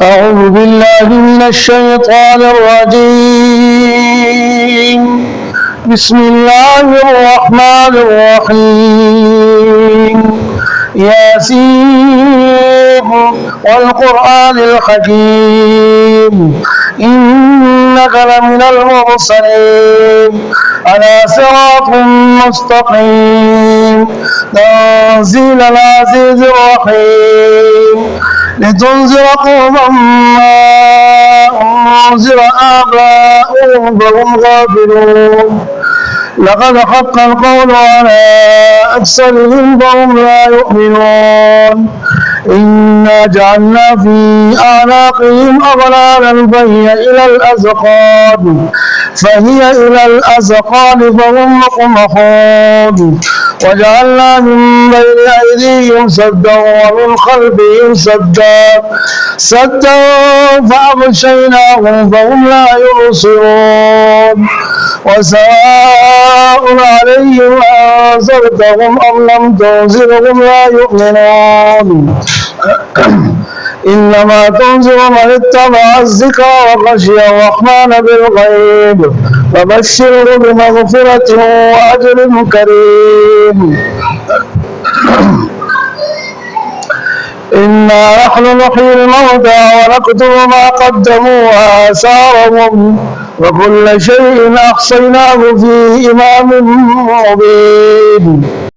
أعوذ بالله من الشيطان الرجيم. بسم الله الرحمن الرحيم. ياسين والقرآن الحكيم إنك لمن المرسلين على صراط مستقيم تنزيل العزيز الرحيم لتنذر قوما ما أنذر آباؤهم فهم غافلون. لقد حق القول على أكثرهم فهم لا يؤمنون. إنا جعلنا في أعناقهم أغلالا فهي إلى الأذقان فهم مقمحون. وجعلنا من بين أيديهم سدا ومن خلفهم سدا فأغشيناهم فهم لا يبصرون. وسواء عليهم أنذرتهم أم لم تنذرهم لا يؤمنون. إنما تنذر من اتبع الذكر وخشي الرحمن بالغيب فبشره بمغفرة وأجر كريم. إنا نحن نحيي الموتى ونكتب ما قدموا وآثارهم وكل شيء أحصيناه في إمام مبين.